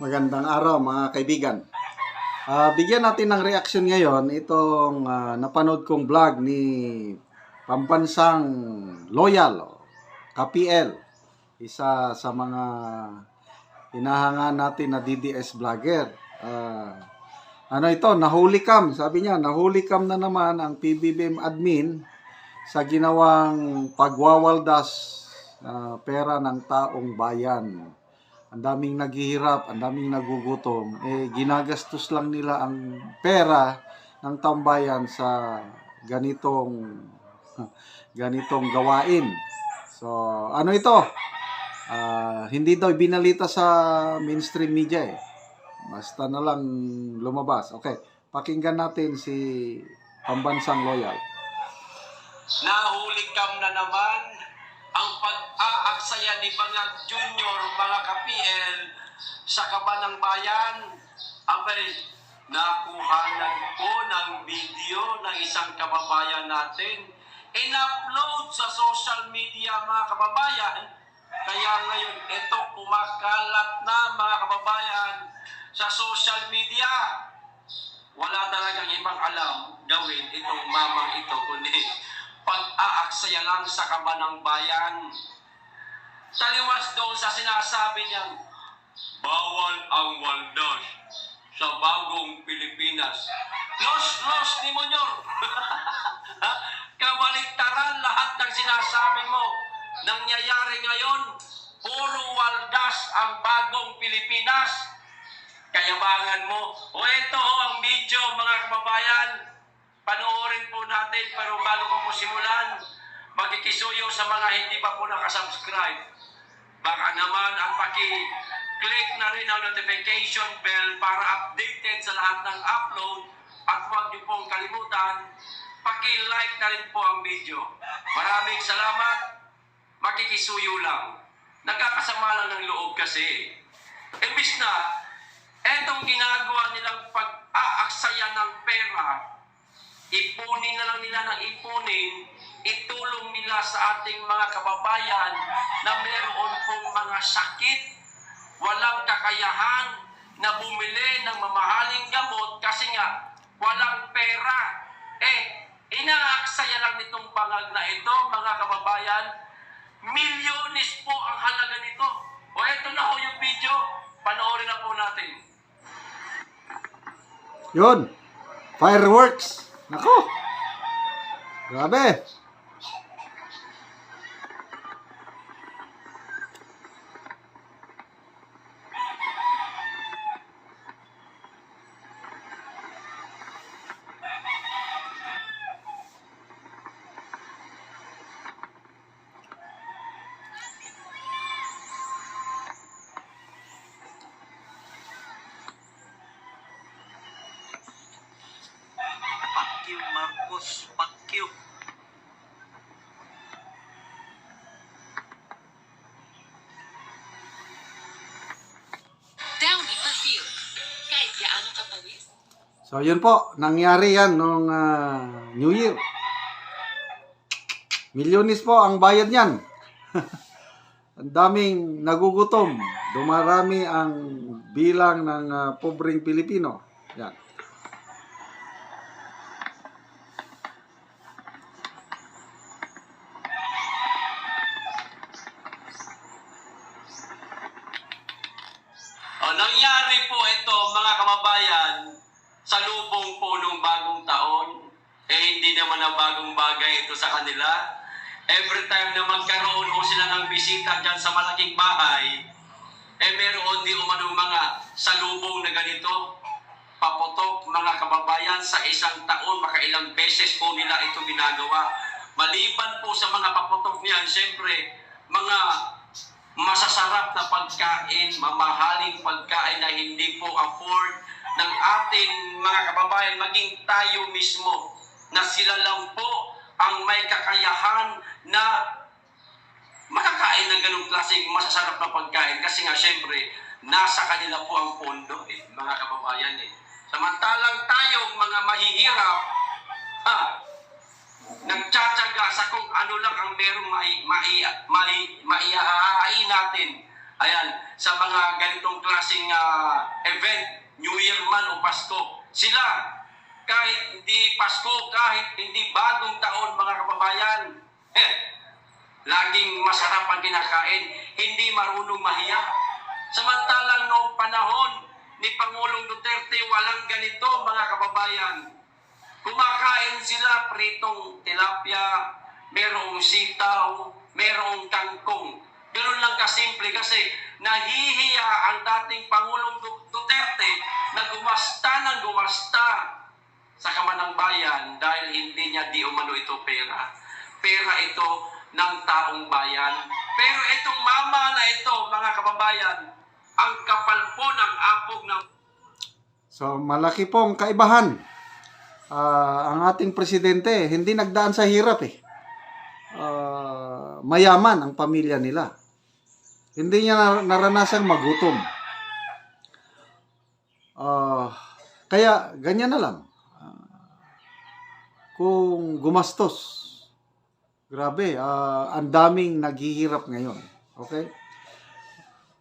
Magandang araw mga kaibigan. Bigyan natin ng reaksyon ngayon itong napanood kong vlog ni Pambansang Loyal, KPL. Isa sa mga hinahanga natin na DDS vlogger. Nahuli cam. Sabi niya, nahuli cam na naman ang PBBM admin sa ginawang pagwawaldas pera ng taong bayan. Ang daming naghihirap, ang daming nagugutom, ginagastos lang nila ang pera ng tambayan sa ganitong gawain. So, ano ito? Hindi daw binalita sa mainstream media eh. Basta na lang lumabas. Okay, pakinggan natin si Pambansang Loyal. Nahuli cam na naman ang pag-aaksaya ni Bangag Junior, mga ka-PL, sa Kabanang Bayan. Abay, nakuhanan po ng video ng isang kababayan natin. In-upload sa social media, mga kababayan. Kaya ngayon, ito kumakalat na, mga kababayan, sa social media. Wala talagang ibang alam gawin itong mamang ito, kundi pag-aaksaya lang sa Kabanang Bayan. Taliwas doon sa sinasabi niyang bawal ang waldas sa bagong Pilipinas. Los, Demonyor! Kabaliktaran lahat ng sinasabi mo. Nangyayari ngayon, puro waldas ang bagong Pilipinas. Kayabangan mo. O ito ang video, mga kababayan. Panoorin po natin, pero bago ko po simulan, magkikisuyo sa mga hindi pa po nakasubscribe. Baka naman ang paki-click na rin ang notification bell para updated sa lahat ng upload. At huwag niyo pong kalimutan, paki-like na rin po ang video. Maraming salamat. Makikisuyo lang. Nagkakasama lang ng loob kasi. Imbis na, etong ginagawa nilang pag-aaksaya ng pera, ipunin na lang nila ng ipunin, itulong nila sa ating mga kababayan na meron pong mga sakit, walang kakayahan na bumili ng mamahaling gamot kasi nga walang pera. Inaaksaya lang nitong bangag na ito, mga kababayan, milyones po ang halaga nito. O eto na ho yung video, panoorin na po natin. Yun, fireworks. Nako, grabe. Marcos, Pacquiao. Down in the field. Kahit gaano kapawis. So, yun po, nangyari yan nung New Year. Milyones po ang bayad niyan. Ang daming nagugutom. Dumarami ang bilang ng pobreng Pilipino. Yan. Nangyari po ito, mga kababayan, sa lubong po nung bagong taon. Hindi naman na bagong bagay ito sa kanila. Every time na magkaroon ho sila ng bisita dyan sa malaking bahay, meron di umanong mga salubong na ganito. Paputok, mga kababayan, sa isang taon, makailang beses po nila ito ginagawa. Maliban po sa mga paputok niyan, siyempre, mga masasarap na pagkain, mamahaling pagkain na hindi po afford ng ating mga kababayan, maging tayo mismo, na sila lang po ang may kakayahan na makakain ng ganong klaseng masasarap na pagkain kasi nga syempre nasa kanila po ang pondo mga kababayan Samantalang tayong mga mahihirap, nagtsatsaga sa kung ano lang ang merong maihahain natin Ayan, sa mga ganitong klaseng event, New Year man o Pasko, sila, kahit hindi Pasko, kahit hindi bagong taon, mga kababayan, laging masarap ang kinakain, hindi marunong mahiya. Samantalang noong panahon ni Pangulong Duterte, walang ganito, mga kababayan. Kumakain sila pritong tilapia, merong sitaw, merong kangkong. Ganun lang kasimple kasi nahihiya ang dating Pangulong Duterte na gumasta ng gumasta sa kamanang bayan dahil hindi niya di umano ito pera. Pera ito ng taong bayan. Pero itong mama na ito, mga kababayan, ang kapal po ng apog ng... So, malaki pong kaibahan. Ang ating presidente, hindi nagdaan sa hirap eh. Mayaman ang pamilya nila. Hindi niya naranasang magutom. Kaya, ganyan na lang. Kung gumastos, grabe, ang daming naghihirap ngayon. Okay?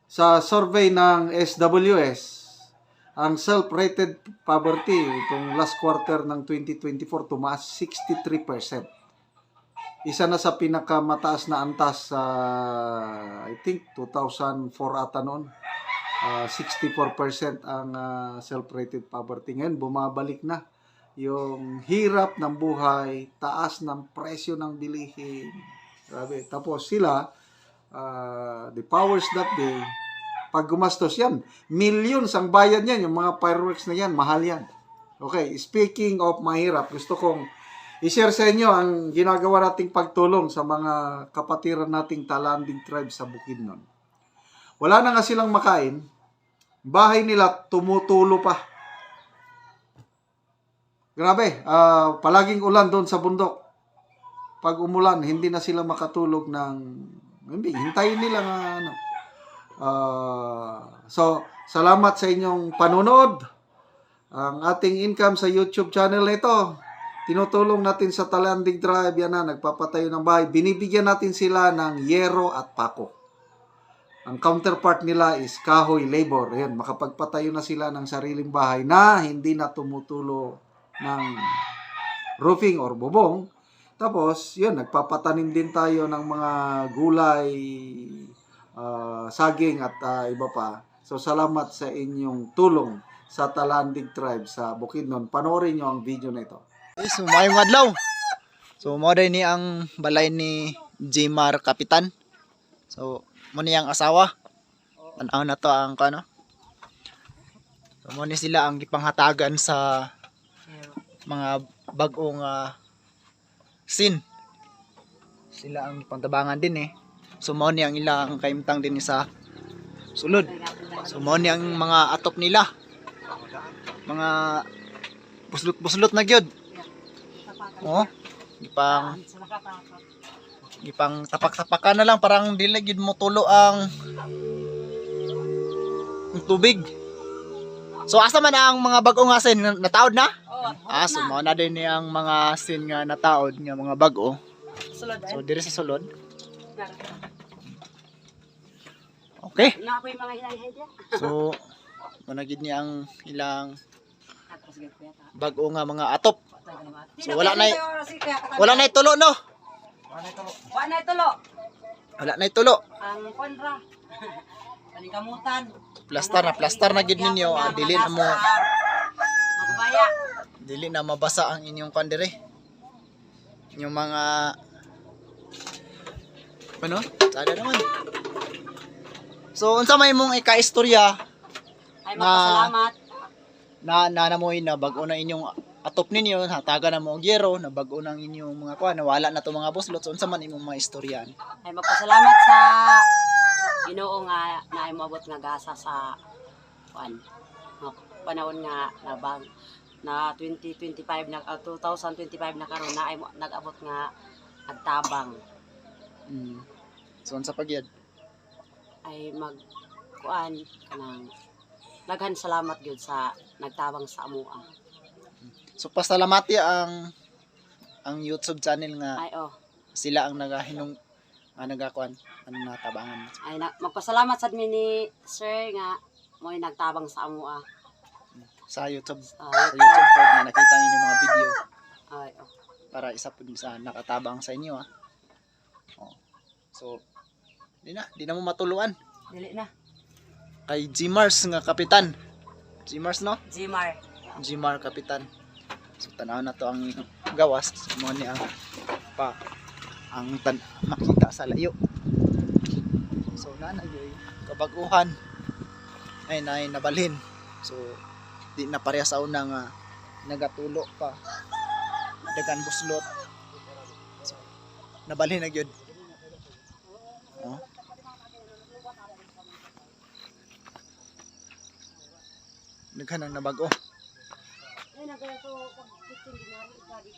Sa survey ng SWS, ang self-rated poverty, itong last quarter ng 2024, tumaas 63%. Isa na sa pinakamataas na antas sa, I think, 2004 ata noon. 64% ang self-rated poverty. Ngayon, bumabalik na. Yung hirap ng buhay, taas ng presyo ng bilihin. Grabe. Tapos sila, the powers that be, pag gumastos yan, millions ang bayad yan, yung mga fireworks na yan, mahal yan. Okay, speaking of mahirap, gusto kong i-share sa inyo ang ginagawa nating pagtulong sa mga kapatiran nating Talanding tribe sa Bukidnon. Wala na nga silang makain, bahay nila tumutulo pa. Grabe, palaging ulan doon sa bundok. Pag umulan, hindi na sila makatulog ng... Hindi, hintayin nila nga ano. So, salamat sa inyong panonood. Ang ating income sa YouTube channel na ito, tinutulong natin sa Talanding Tribe, yan na, nagpapatayo ng bahay. Binibigyan natin sila ng yero at pako. Ang counterpart nila is kahoy labor. Yan, makapagpatayo na sila ng sariling bahay na hindi na tumutulo ng roofing or bubong. Tapos, yun, nagpapatanim din tayo ng mga gulay, saging at iba pa. So, salamat sa inyong tulong sa Talanding Tribe sa Bukidnon. Panoorin nyo ang video na ito. So, mayong adlaw. So, mo ni ang balay ni Jmar Kapitan. So, mo ni ang asawa. Tanaw na to ang kano. So, mo ni sila ang gipanghatagan sa mga bagong sin. Sila ang pantabangan din eh. So, mo ni ang ilang kaimtang din sa sulod. So, mo ni ang mga atop nila. Mga buslot-buslot na gyud. Oh, gipang tapak-tapakan na lang, parang dili gid mo tulo ang tubig. So asa man ang mga bag-o nga sin nataod na? So mao na din ang mga sin nga nataod nga mga bag-o. So diri sa sulod. Okay. So mo na gid niya ang ilang bag-o nga mga atop. So wala na tulo no. Wala na tulo. Ang konra. Paningkamutan. Plastar na gid ninyo, dili na mo Magubaya. dili na mabasa ang inyong kandire. Inyong mga ano? Sada naman. So unsa may mong ika-istorya Ay magpasalamat. na moy na bag-o na inyong atop ninyo, hataga na mo og yero, na bag-o nang inyong mga kuan, nawala na to mga buslot. So unsa man imong mga istoryan? Ay magpasalamat sa Ginoo nga naay moabot nga gasa sa kuan. Panahon nga nabang na 2025 na 2025 na karon na ay nag-abot nga agtabang. So unsa pagyud? Ay mag kuan kanang daghan salamat gyud sa nagtabang sa amoa. So pasalamati ang YouTube channel nga Ay oh. sila ang nagahinong nagakuan anong natabangan mo? Ay magpasalamat sad mi ni sir nga mo'y nagtabang sa amo Sa YouTube. Ah, Sa YouTube po na nakita niyo yung mga video ay oh. para isa po sa nakatabang sa inyo Oh. So, di na mo matuluan. Dili na. Kay G-Mars nga kapitan. G-Mars no? Gmar. G-Mar kapitan. So tanaw na to ang gawas mo ni ang makita sa layo. So nanay kabaguhan ay nabalhin. So di na pareha sa una nga nagatulo pa. Dagan buslot. So, nabalhin na gyud. Oh. Naghanang nabago. Ay nagato pag 15 dinari ka di.